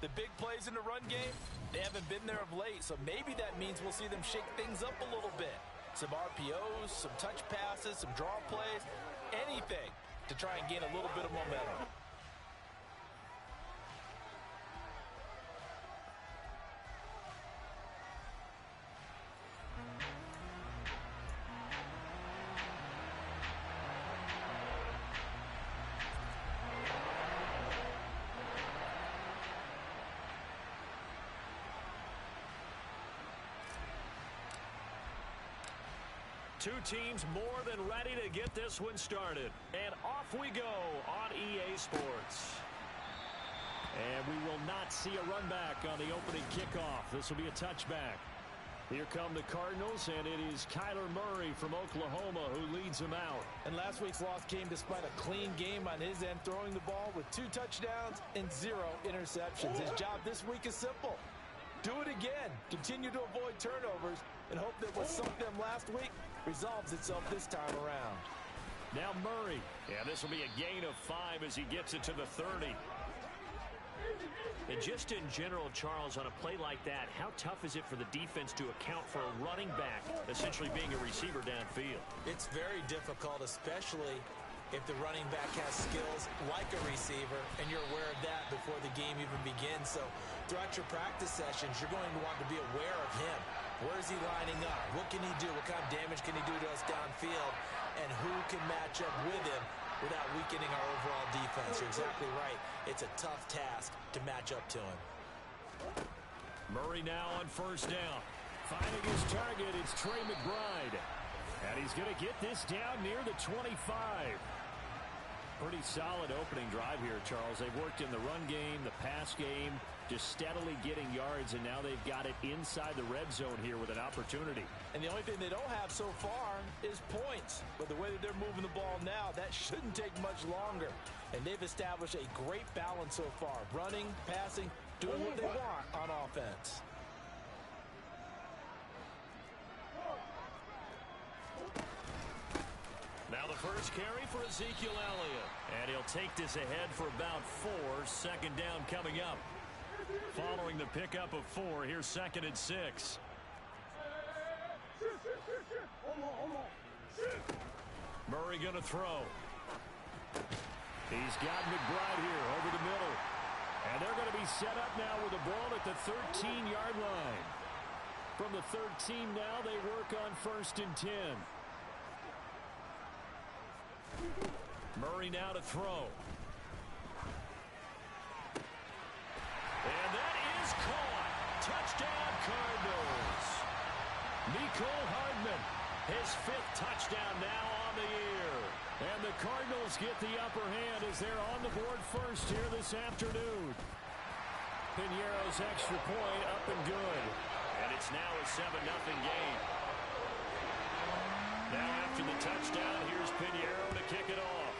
The big plays in the run game, they haven't been there of late, so maybe that means we'll see them shake things up a little bit. Some RPOs, some touch passes, some draw plays, anything to try and gain a little bit of momentum. Two teams more than ready to get this one started. And off we go on EA Sports. And we will not see a run back on the opening kickoff. This will be a touchback. Here come the Cardinals, and it is Kyler Murray from Oklahoma who leads them out. And last week's loss came despite a clean game on his end, throwing the ball with 2 touchdowns and 0 interceptions. His job this week is simple. Do it again. Continue to avoid turnovers and hope that what sunk them last week resolves itself this time around. Now Murray. Yeah, this will be a gain of 5 as he gets it to the 30. And just in general, Charles, on a play like that, how tough is it for the defense to account for a running back essentially being a receiver downfield? It's very difficult, especially if the running back has skills like a receiver, and you're aware of that before the game even begins. So throughout your practice sessions, you're going to want to be aware of him. Where is he lining up? What can he do? What kind of damage can he do to us downfield? And who can match up with him without weakening our overall defense? You're exactly right. It's a tough task to match up to him. Murray now on first down. Finding his target, it's Trey McBride. And he's going to get this down near the 25. Pretty solid opening drive here, Charles. They've worked in the run game, the pass game, just steadily getting yards, and now they've got it inside the red zone here with an opportunity. And the only thing they don't have so far is points. But the way that they're moving the ball now, that shouldn't take much longer. And they've established a great balance so far. Running, passing, doing what they want on offense. Now the first carry for Ezekiel Elliott. And he'll take this ahead for about 4. Second down coming up. Following the pickup of 4, here's 2nd and 6. Murray going to throw. He's got McBride here over the middle. And they're going to be set up now with the ball at the 13-yard line. From the 13 now, they work on 1st and 10. Murray now to throw. And that is caught. Touchdown, Cardinals. Mecole Hardman, his 5th touchdown now on the year. And the Cardinals get the upper hand as they're on the board first here this afternoon. Piñeiro's extra point up and good. And it's now a 7-0 game. Now after the touchdown, here's Piñeiro to kick it off.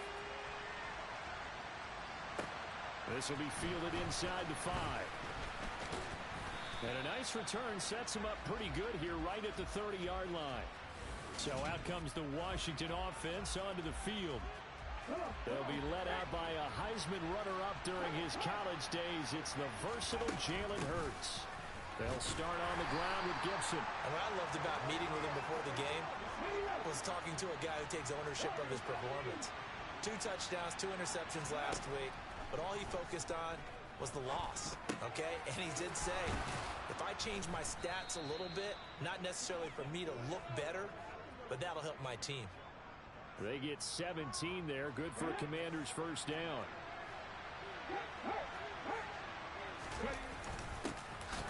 This will be fielded inside the 5. And a nice return sets him up pretty good here right at the 30-yard line. So out comes the Washington offense onto the field. They'll be led out by a Heisman runner-up during his college days. It's the versatile Jalen Hurts. They'll start on the ground with Gibson. And what I loved about meeting with him before the game was talking to a guy who takes ownership of his performance. 2 touchdowns, 2 interceptions last week, but all he focused on was the loss, okay? And he did say, if I change my stats a little bit, not necessarily for me to look better, but that'll help my team. They get 17 there, good for a Commander's first down.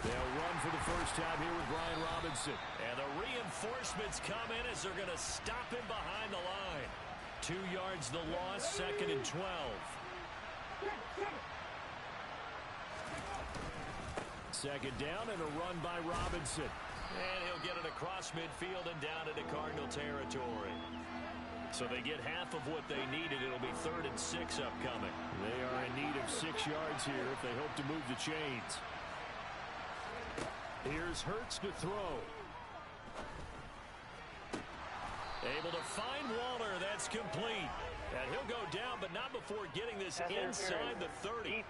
They'll run for the first time here with Brian Robinson. And the reinforcements come in as they're going to stop him behind the line. 2 yards the loss, 2nd and 12. 2nd down and a run by Robinson. And he'll get it across midfield and down into Cardinal territory. So they get half of what they needed. It'll be 3rd and 6 upcoming. They are in need of 6 yards here if they hope to move the chains. Here's Hurts to throw. Able to find Waller. That's complete. And he'll go down, but not before getting this inside the 30.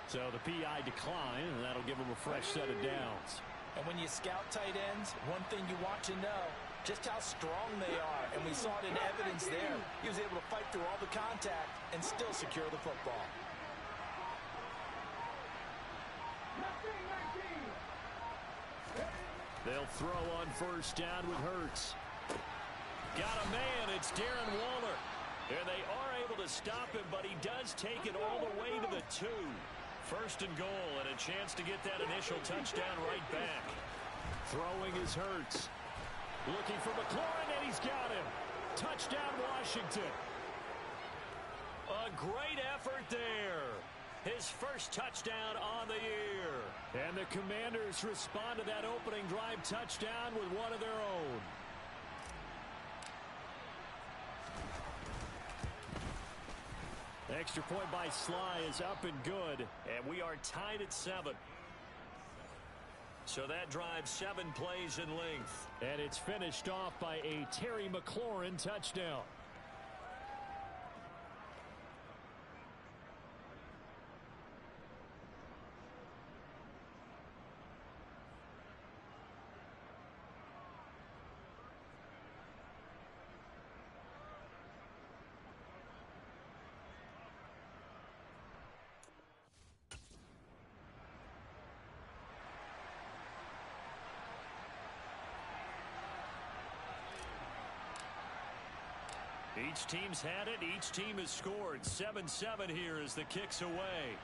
So the PI decline, and that'll give him a fresh set of downs. And when you scout tight ends, one thing you want to know, just how strong they are. And we saw it in evidence there. He was able to fight through all the contact and still secure the football. They'll throw on first down with Hurts. Got a man. It's Darren Waller. And they are able to stop him, but he does take it all the way to the 2. First and goal, and a chance to get that initial touchdown right back. Throwing is Hurts. Looking for McLaurin, and he's got him. Touchdown, Washington. A great effort there. His first touchdown on the year. And the Commanders respond to that opening drive touchdown with one of their own. Extra point by Sly is up and good, and we are tied at 7. So that drives 7 plays in length. And it's finished off by a Terry McLaurin touchdown. Each team's had it. Each team has scored. 7-7 here as the kick's away.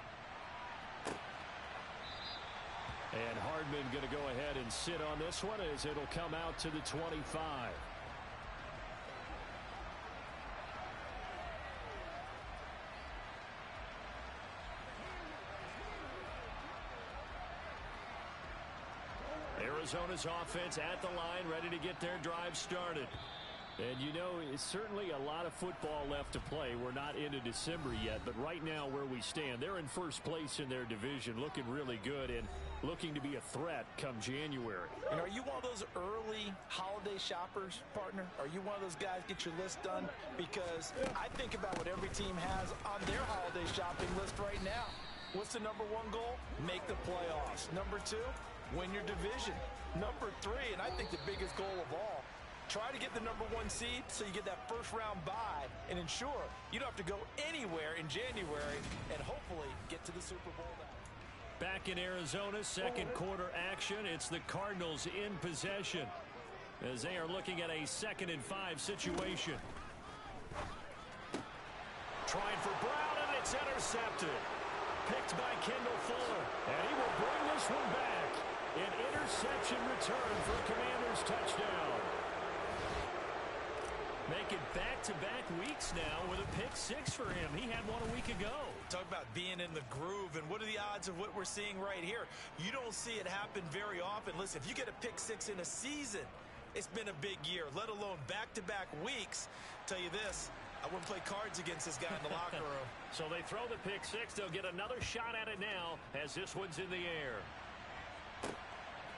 And Hardman going to go ahead and sit on this one as it'll come out to the 25. Arizona's offense at the line, ready to get their drive started. And you know, it's certainly a lot of football left to play. We're not into December yet, but right now where we stand, they're in first place in their division, looking really good and looking to be a threat come January. And are you one of those early holiday shoppers, partner? Are you one of those guys get your list done? Because I think about what every team has on their holiday shopping list right now. What's the #1 goal? Make the playoffs. #2, win your division. #3, and I think the biggest goal of all, try to get the #1 seed so you get that first-round bye and ensure you don't have to go anywhere in January and hopefully get to the Super Bowl now. Back in Arizona, second quarter action. It's the Cardinals in possession as they are looking at a 2nd and 5 situation. Trying for Brown, and it's intercepted. Picked by Kendall Fuller, and he will bring this one back. An interception return for a Commanders touchdown. Making back-to-back weeks now with a pick-6 for him. He had one a week ago. Talk about being in the groove, and what are the odds of what we're seeing right here? You don't see it happen very often. Listen, if you get a pick-6 in a season, it's been a big year, let alone back-to-back weeks. Tell you this, I wouldn't play cards against this guy in the locker room. So they throw the pick-6. They'll get another shot at it now as this one's in the air.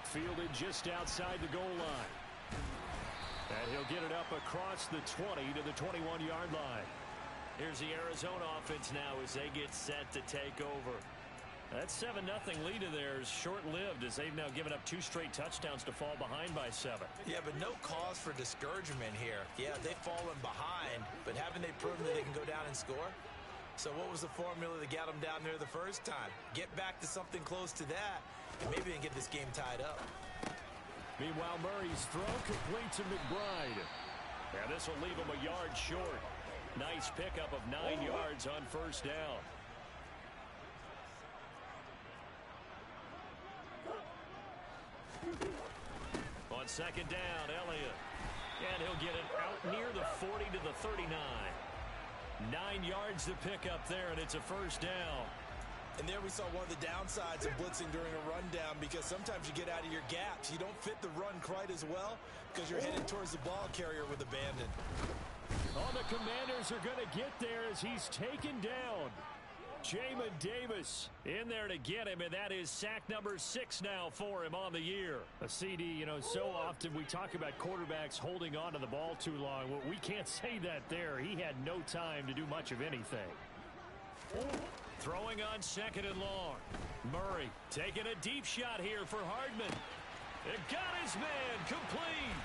Fielded just outside the goal line. And he'll get it up across the 20 to the 21-yard line. Here's the Arizona offense now as they get set to take over. That 7-0 lead of theirs short-lived as they've now given up 2 straight touchdowns to fall behind by 7. Yeah, but no cause for discouragement here. Yeah, they've fallen behind, but haven't they proven that they can go down and score? So what was the formula that got them down there the first time? Get back to something close to that, and maybe they can get this game tied up. Meanwhile, Murray's throw complete to McBride. And this will leave him a yard short. Nice pickup of 9 yards on first down. On second down, Elliott. And he'll get it out near the 40 to the 39. 9 yards to pick up there, and it's a first down. And there we saw one of the downsides of blitzing during a rundown, because sometimes you get out of your gaps. You don't fit the run quite as well because you're headed towards the ball carrier with abandon. Oh, the Commanders are going to get there as he's taken down. Jamin Davis in there to get him, and that is sack number 6 now for him on the year. A CD, you know, so often we talk about quarterbacks holding on to the ball too long. Well, we can't say that there. He had no time to do much of anything. Throwing on 2nd and long. Murray taking a deep shot here for Hardman. It got his man complete.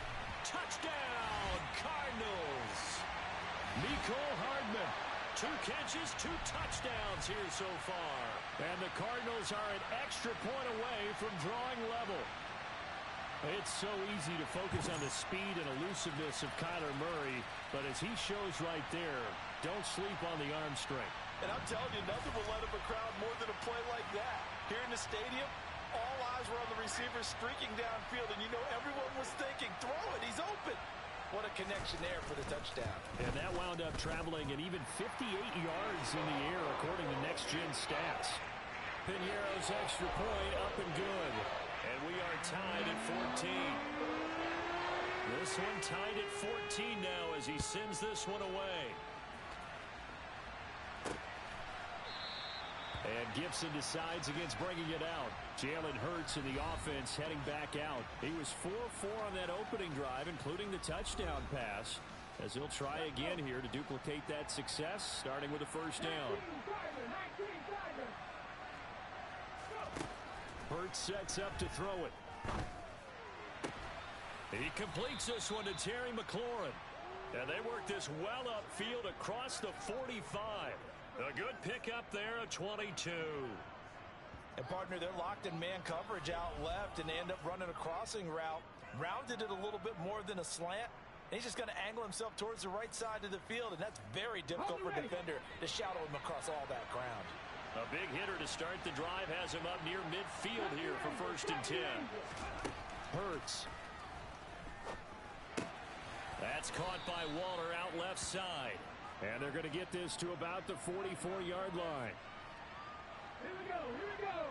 Touchdown, Cardinals. Nicole Hardman. 2 catches, 2 touchdowns here so far. And the Cardinals are an extra point away from drawing level. It's so easy to focus on the speed and elusiveness of Kyler Murray, but as he shows right there, don't sleep on the arm strength. And I'm telling you, nothing will let up a crowd more than a play like that. Here in the stadium, all eyes were on the receiver streaking downfield, and you know everyone was thinking, throw it, he's open. What a connection there for the touchdown. And that wound up traveling an even 58 yards in the air, according to Next Gen Stats. Piñeiro's extra point up and good. And we are tied at 14. This one tied at 14 now as he sends this one away. And Gibson decides against bringing it out. Jalen Hurts in the offense heading back out. He was 4-4 on that opening drive, including the touchdown pass, as he'll try again here to duplicate that success, starting with a first down. Hurts sets up to throw it. He completes this one to Terry McLaurin. And they work this well upfield across the 45. A good pickup there at 22. And, partner, they're locked in man coverage out left, and they end up running a crossing route. Rounded it a little bit more than a slant. And he's just going to angle himself towards the right side of the field, and that's very difficult for a defender to shadow him across all that ground. A big hitter to start the drive has him up near midfield here for 1st and 10. Hurts. That's caught by Waller out left side. And they're going to get this to about the 44-yard line. Here we go, here we go.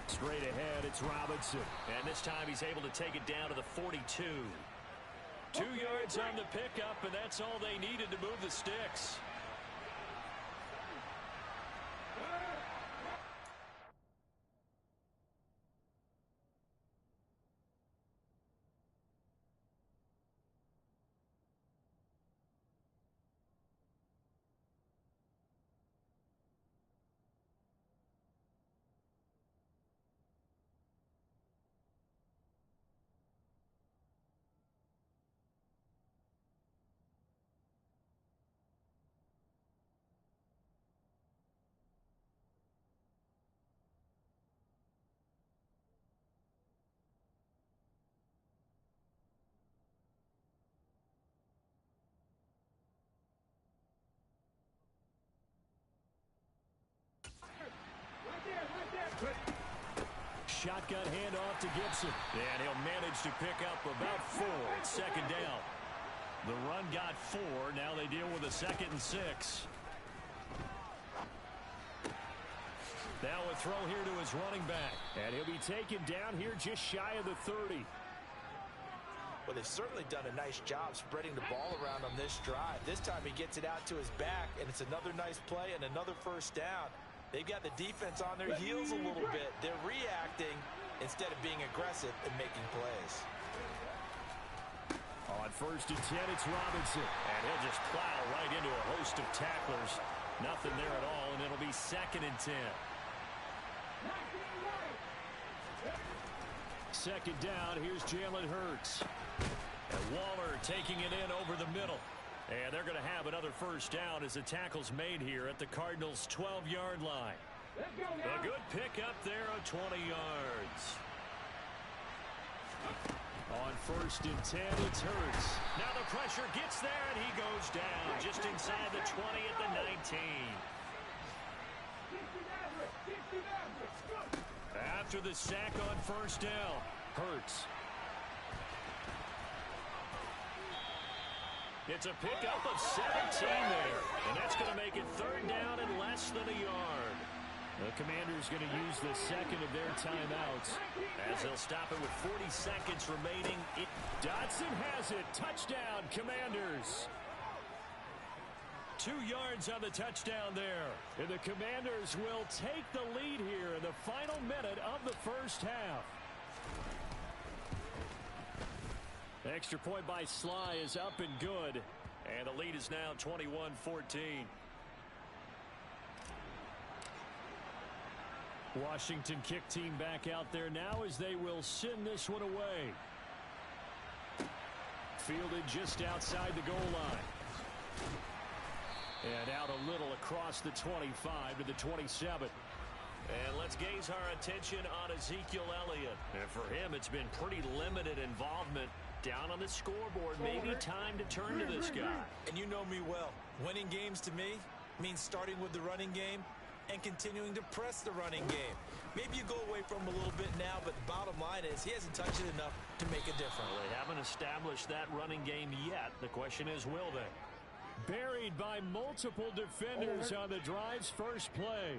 Straight ahead, it's Robinson. And this time he's able to take it down to the 42. 2 yards on the pickup, and that's all they needed to move the sticks. Shotgun handoff to Gibson. And he'll manage to pick up about 4 at 2nd down. The run got 4. Now they deal with a 2nd and 6. Now a throw here to his running back. And he'll be taken down here just shy of the 30. Well, they've certainly done a nice job spreading the ball around on this drive. This time he gets it out to his back, and it's another nice play and another first down. They've got the defense on their heels a little bit. They're reacting instead of being aggressive and making plays. On 1st and 10, it's Robinson. And he'll just plow right into a host of tacklers. Nothing there at all, and it'll be 2nd and 10. 2nd down, here's Jalen Hurts. And Waller taking it in over the middle. And they're going to have another first down as the tackle's made here at the Cardinals' 12-yard line. A good pickup there of 20 yards. On 1st and 10, it's Hurts. Now the pressure gets there, and he goes down just inside the 20 at the 19. After the sack on 1st down, Hurts. It's a pickup of 17 there, and that's going to make it 3rd down and less than a yard. The Commanders going to use the 2nd of their timeouts as they'll stop it with 40 seconds remaining. Dotson has it. Touchdown, Commanders. 2 yards on the touchdown there. And the Commanders will take the lead here in the final minute of the first half. Extra point by Sly is up and good. And the lead is now 21-14. Washington kick team back out there now as they will send this one away. Fielded just outside the goal line. And out a little across the 25 to the 27. And let's gaze our attention on Ezekiel Elliott. And for him, it's been pretty limited involvement. Down on the scoreboard, maybe time to turn to this guy. And you know me well. Winning games to me means starting with the running game and continuing to press the running game. Maybe you go away from him a little bit now, but the bottom line is he hasn't touched it enough to make a difference. Well, they haven't established that running game yet. The question is, will they? Buried by multiple defenders on the drive's first play.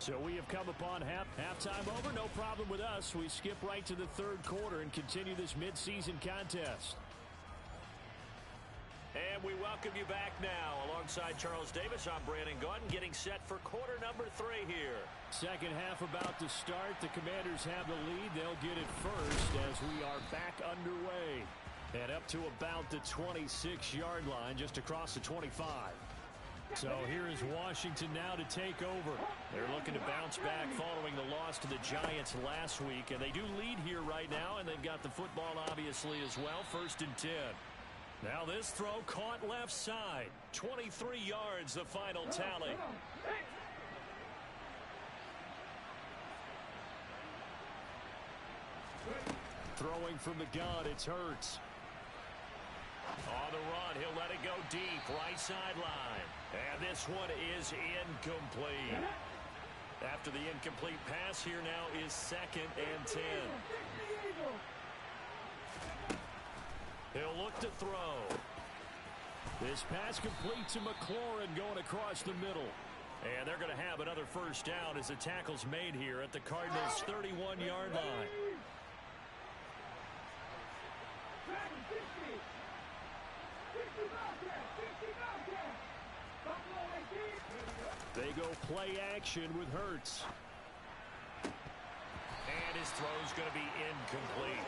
So we have come upon halftime over. No problem with us. We skip right to the third quarter and continue this midseason contest. And we welcome you back now. Alongside Charles Davis, I'm Brandon Gaudin, getting set for quarter number 3 here. Second half about to start. The Commanders have the lead. They'll get it first as we are back underway. And up to about the 26-yard line, just across the 25. So here is Washington now to take over. They're looking to bounce back following the loss to the Giants last week. And they do lead here right now, and they've got the football obviously as well. 1st and 10. Now this throw caught left side. 23 yards, the final tally. Throwing from the gun, it's Hurts. On the run, he'll let it go deep, right sideline. And this one is incomplete. After the incomplete pass, here now is 2nd and 10. He'll look to throw. This pass complete to McLaurin going across the middle. And they're going to have another first down as the tackle's made here at the Cardinals' 31-yard line. They go play action with Hurts. And his throw's going to be incomplete.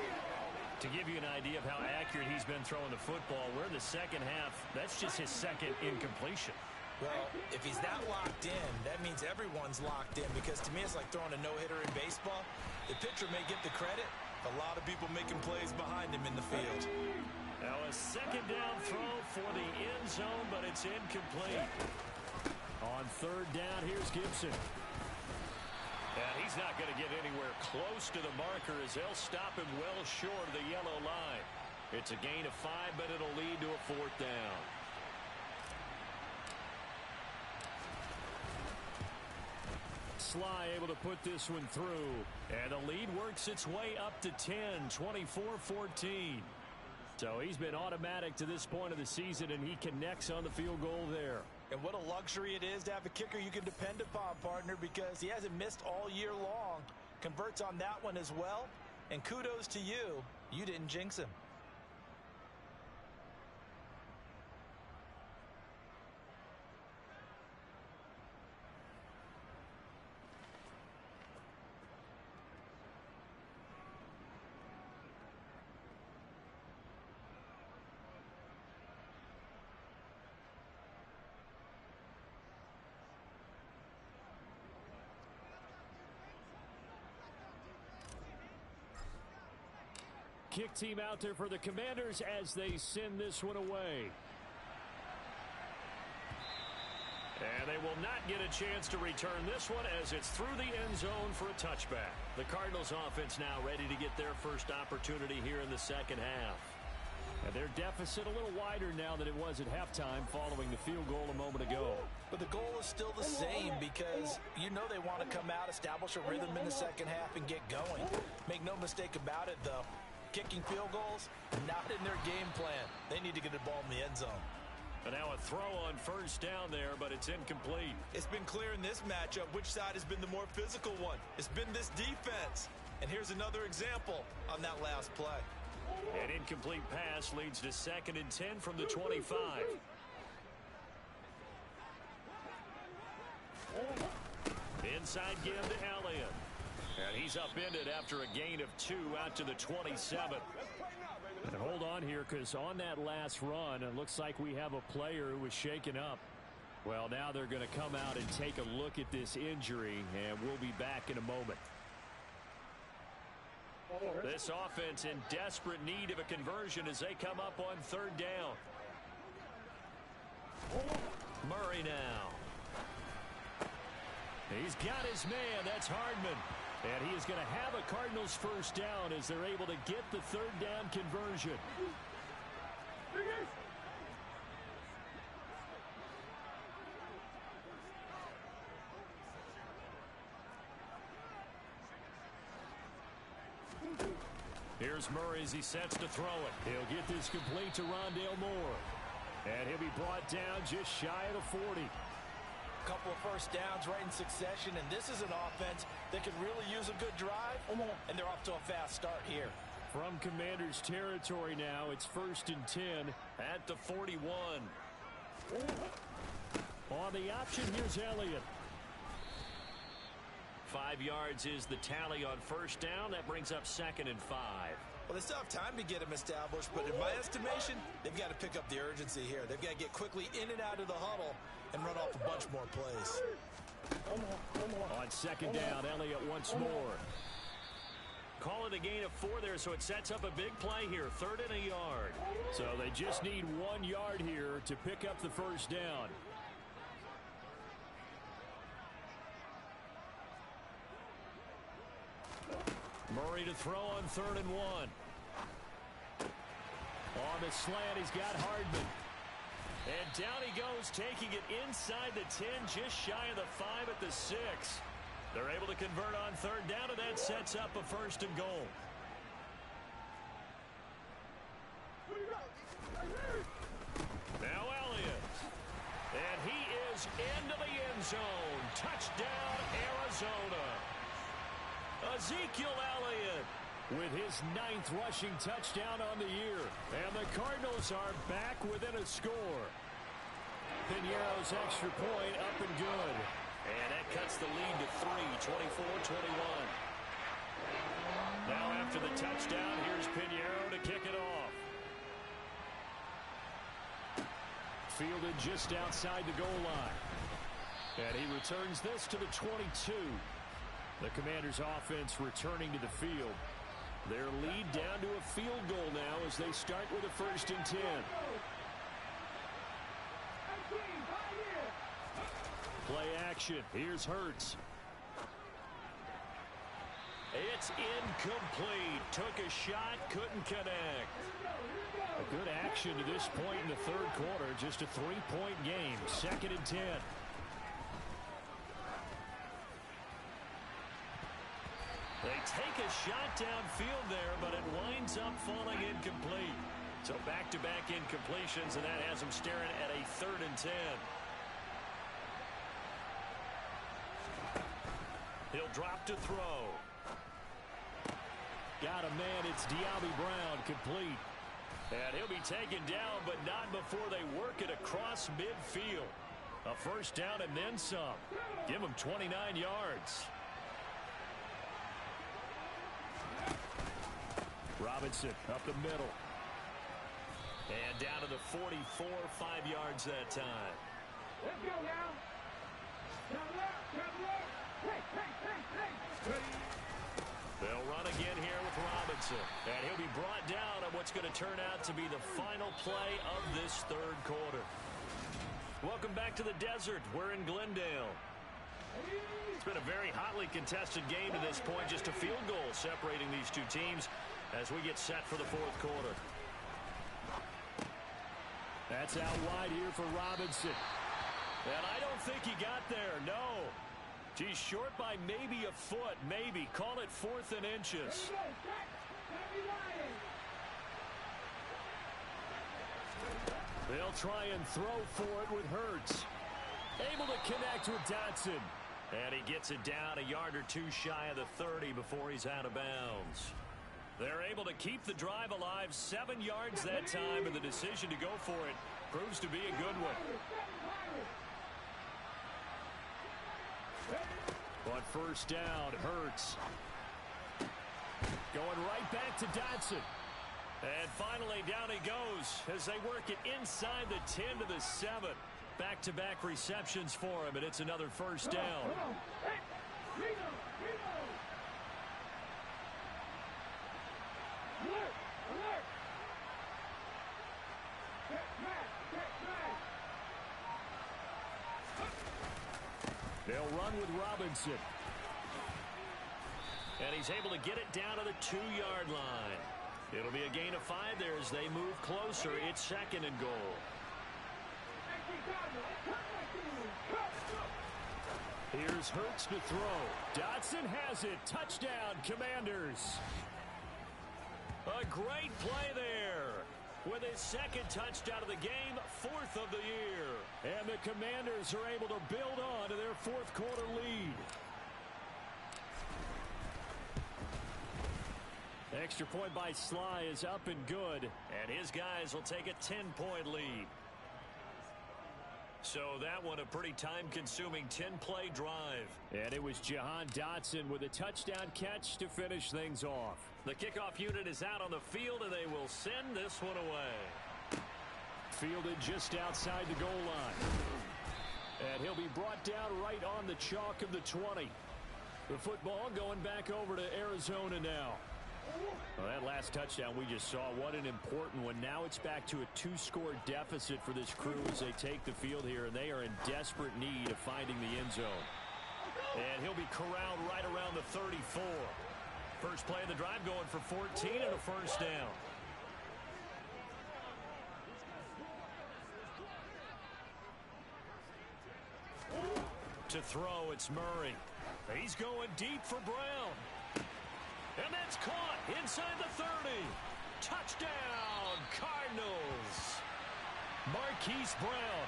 To give you an idea of how accurate he's been throwing the football, we're in the second half. That's just his 2nd incompletion. Well, if he's that locked in, that means everyone's locked in, because to me it's like throwing a no-hitter in baseball. The pitcher may get the credit, a lot of people making plays behind him in the field. Now a 2nd down throw for the end zone, but it's incomplete. On 3rd down, here's Gibson. And he's not going to get anywhere close to the marker as they'll stop him well short of the yellow line. It's a gain of 5, but it'll lead to a 4th down. Sly able to put this one through. And the lead works its way up to 10, 24-14. So he's been automatic to this point of the season, and he connects on the field goal there. And what a luxury it is to have a kicker you can depend upon, partner, because he hasn't missed all year long. Converts on that one as well. And kudos to you. You didn't jinx him. Kick team out there for the Commanders as they send this one away. And they will not get a chance to return this one as it's through the end zone for a touchback. The Cardinals offense now ready to get their first opportunity here in the second half. And their deficit a little wider now than it was at halftime following the field goal a moment ago. But the goal is still the same, because you know they want to come out, establish a rhythm in the second half, and get going. Make no mistake about it, though. Kicking field goals, not in their game plan. They need to get the ball in the end zone. And now a throw on first down there, but it's incomplete. It's been clear in this matchup which side has been the more physical one. It's been this defense. And here's another example on that last play. An incomplete pass leads to 2nd and 10 from the 25. Inside give to Elliott. And he's upended after a gain of 2 out to the 27. And hold on here, because on that last run, it looks like we have a player who was shaken up. Well, now they're going to come out and take a look at this injury, and we'll be back in a moment. This offense in desperate need of a conversion as they come up on 3rd down. Murray now. He's got his man. That's Hardman. And he is going to have a Cardinals first down as they're able to get the 3rd down conversion. Here's Murray as he sets to throw it. He'll get this complete to Rondale Moore. And he'll be brought down just shy of the 40. Couple of first downs right in succession, and this is an offense that could really use a good drive, and they're off to a fast start here. From Commander's territory now, it's 1st and 10 at the 41. On the option, here's Elliott. 5 yards is the tally on first down. That brings up 2nd and 5. Well, they still have time to get him established, but in my estimation, they've got to pick up the urgency here. They've got to get quickly in and out of the huddle and run off a bunch more plays. On 2nd down, Elliott once more. Call it a gain of 4 there, so it sets up a big play here. 3rd and a yard. So they just need 1 yard here to pick up the first down. Murray to throw on 3rd and 1. On the slant, he's got Hardman. And down he goes, taking it inside the 10, just shy of the 5 at the 6. They're able to convert on 3rd down, and that sets up a 1st and goal. Now Elliott. And he is into the end zone. Touchdown, Arizona. Ezekiel Elliott with his 9th rushing touchdown on the year. And the Cardinals are back within a score. Piñeiro's extra point up and good. And that cuts the lead to 3, 24-21. Now after the touchdown, here's Piñeiro to kick it off. Fielded just outside the goal line. And he returns this to the 22. The Commanders' offense returning to the field. Their lead down to a field goal now as they start with a 1st and 10. Play action. Here's Hurts. It's incomplete. Took a shot, couldn't connect. A good action to this point in the 3rd quarter. Just a 3-point game. 2nd and 10. They take a shot downfield there, but it winds up falling incomplete. So back-to-back incompletions, and that has them staring at a 3rd and 10. He'll drop to throw. Got a man. It's De'Ami Brown, complete. And he'll be taken down, but not before they work it across midfield. A 1st down and then some. Give him 29 yards. Robinson up the middle. And down to the 44, 5 yards that time. Let's go now. Travel up, travel up. Hey. They'll run again here with Robinson. And he'll be brought down on what's going to turn out to be the final play of this 3rd quarter. Welcome back to the desert. We're in Glendale. It's been a very hotly contested game to this point. Just a field goal separating these two teams as we get set for the 4th quarter. That's out wide here for Robinson. And I don't think he got there, no. He's short by maybe a foot, maybe. Call it 4th and inches. They'll try and throw for it with Hurts. Able to connect with Dotson. And he gets it down a yard or 2 shy of the 30 before he's out of bounds. They're able to keep the drive alive, 7 yards that time, and the decision to go for it proves to be a good one. On first down, Hurts. Going right back to Dotson. And finally, down he goes as they work it inside the 10 to the 7. Back-to-back receptions for him, and it's another first down. They'll run with Robinson. And he's able to get it down to the 2-yard line. It'll be a gain of 5 there as they move closer. It's second and goal. Here's Hurts to throw. Dotson has it. Touchdown, Commanders. A great play there. With his second touchdown of the game, 4th of the year. And the Commanders are able to build on to their fourth quarter lead. Extra point by Sly is up and good. And his guys will take a 10-point lead. So that one a pretty time-consuming 10-play drive. And it was Jahan Dotson with a touchdown catch to finish things off. The kickoff unit is out on the field, and they will send this one away. Fielded just outside the goal line. And he'll be brought down right on the chalk of the 20. The football going back over to Arizona now. Well, that last touchdown we just saw, what an important one. Now it's back to a 2-score deficit for this crew as they take the field here, and they are in desperate need of finding the end zone. And he'll be corralled right around the 34. First play of the drive going for 14 and a first down. To throw, it's Murray. He's going deep for Brown. And that's caught inside the 30. Touchdown, Cardinals. Marquise Brown,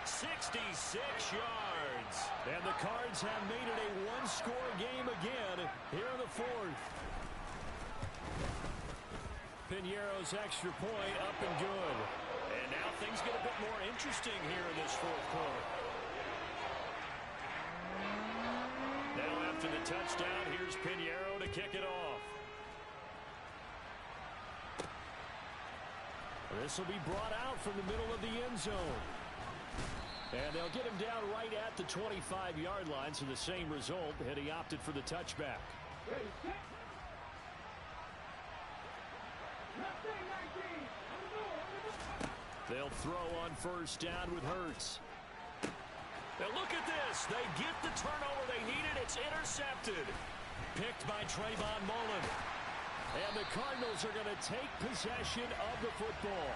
66 yards. And the Cards have made it a one-score game again here in the fourth. Piñeiro's extra point up and good. And now things get a bit more interesting here in this fourth quarter. Now after the touchdown, here's Piñeiro to kick it off. This will be brought out from the middle of the end zone. And they'll get him down right at the 25-yard line, so the same result, and he opted for the touchback. They'll throw on first down with Hurts. Now look at this. They get the turnover they needed. It's intercepted. Picked by Trayvon Mullen. And the Cardinals are going to take possession of the football.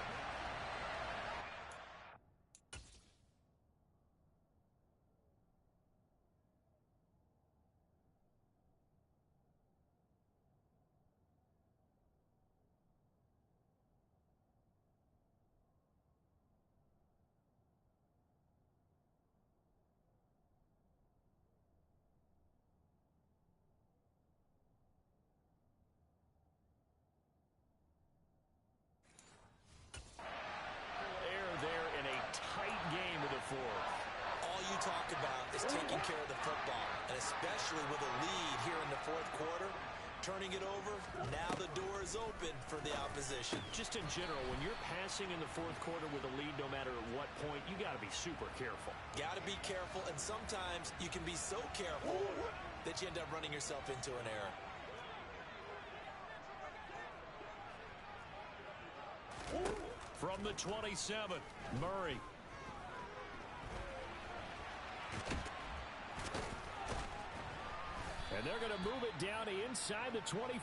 All you talk about is taking care of the football, and especially with a lead here in the fourth quarter, turning it over, now the door is open for the opposition. Just in general, when you're passing in the fourth quarter with a lead, no matter at what point, you got to be super careful. Got to be careful, and sometimes you can be so careful that you end up running yourself into an error. From the 27, Murray. And they're going to move it down to inside the 25.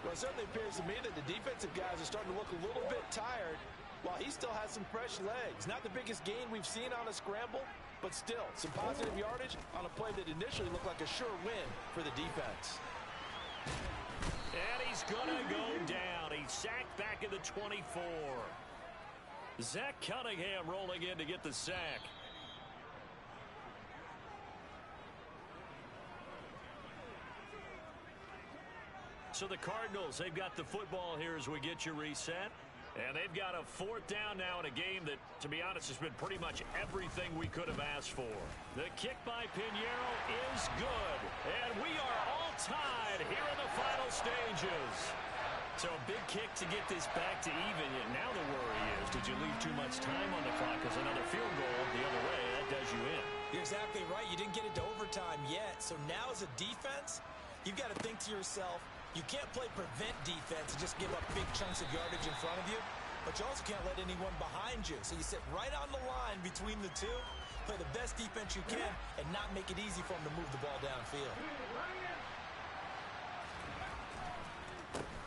Well, it certainly appears to me that the defensive guys are starting to look a little bit tired while he still has some fresh legs. Not the biggest gain we've seen on a scramble, but still some positive yardage on a play that initially looked like a sure win for the defense. And he's going to go down. He's sacked back in the 24. Zach Cunningham rolling in to get the sack. So the Cardinals, they've got the football here as we get you reset. And they've got a fourth down now in a game that, to be honest, has been pretty much everything we could have asked for. The kick by Pinheiro is good. And we are all tied here in the final stages. So a big kick to get this back to even. And now the worry is, did you leave too much time on the clock? Because another field goal the other way, that does you in. You're exactly right. You didn't get it to overtime yet. So now as a defense, you've got to think to yourself, you can't play prevent defense and just give up big chunks of yardage in front of you, but you also can't let anyone behind you. So you sit right on the line between the two, play the best defense you can, and not make it easy for them to move the ball downfield.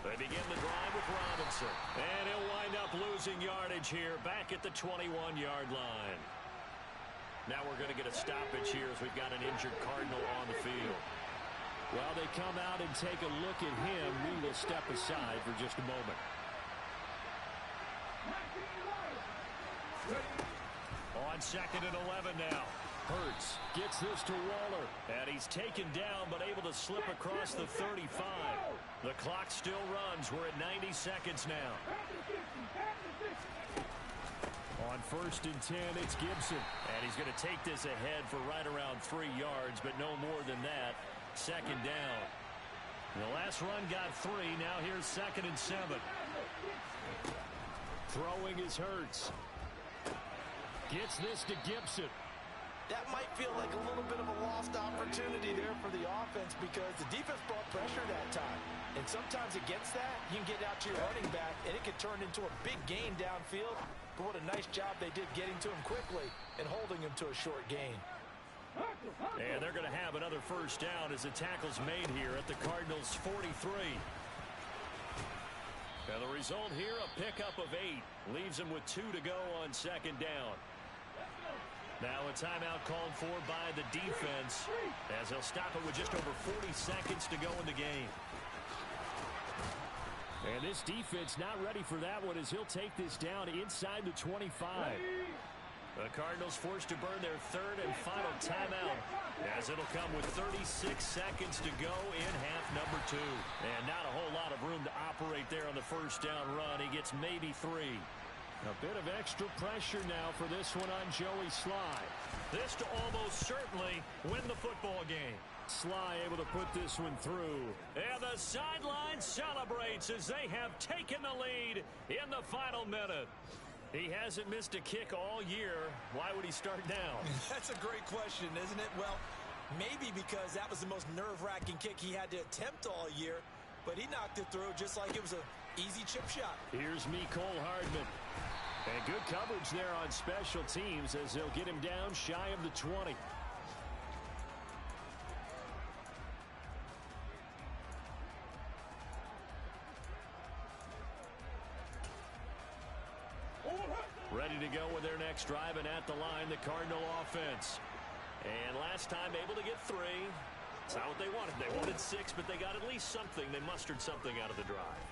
They begin the drive with Robinson, and he'll wind up losing yardage here back at the 21-yard line. Now we're going to get a stoppage here as we've got an injured Cardinal on the field. Well, they come out and take a look at him. We will step aside for just a moment. On 2nd and 11 now. Hurts gets this to Waller. And he's taken down but able to slip across the 35. The clock still runs. We're at 90 seconds now. On 1st and 10, it's Gibson. And he's going to take this ahead for right around 3 yards, but no more than that. 2nd down. The last run got 3. Now here's 2nd and 7. Throwing is Hurts. Gets this to Gibson. That might feel like a little bit of a lost opportunity there for the offense because the defense brought pressure that time. And sometimes against that, you can get out to your running back, and it can turn into a big gain downfield. But what a nice job they did getting to him quickly and holding him to a short gain. And they're going to have another first down as the tackle's made here at the Cardinals' 43. And the result here, a pickup of 8. Leaves them with 2 to go on 2nd down. Now a timeout called for by the defense as they'll stop it with just over 40 seconds to go in the game. And this defense not ready for that one as he'll take this down inside the 25. The Cardinals forced to burn their 3rd and final timeout as it'll come with 36 seconds to go in half number 2. And not a whole lot of room to operate there on the first down run. He gets maybe 3. A bit of extra pressure now for this one on Joey Sly. This to almost certainly win the football game. Sly able to put this one through. And the sideline celebrates as they have taken the lead in the final minute. He hasn't missed a kick all year. Why would he start now? That's a great question, isn't it? Well, maybe because that was the most nerve-wracking kick he had to attempt all year, but he knocked it through just like it was an easy chip shot. Here's Mecole Hardman. And good coverage there on special teams as they'll get him down shy of the 20. Ready to go with their next drive, and at the line, the Cardinal offense. And last time able to get 3. It's not what they wanted. They wanted 6, but they got at least something. They mustered something out of the drive.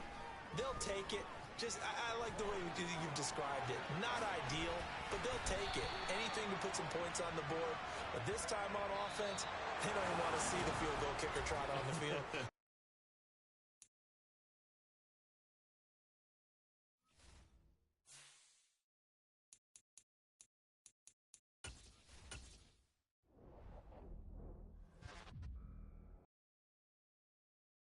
They'll take it. I like the way you've described it. Not ideal, but they'll take it. Anything to put some points on the board. But this time on offense, they don't even want to see the field goal kicker trot on the field.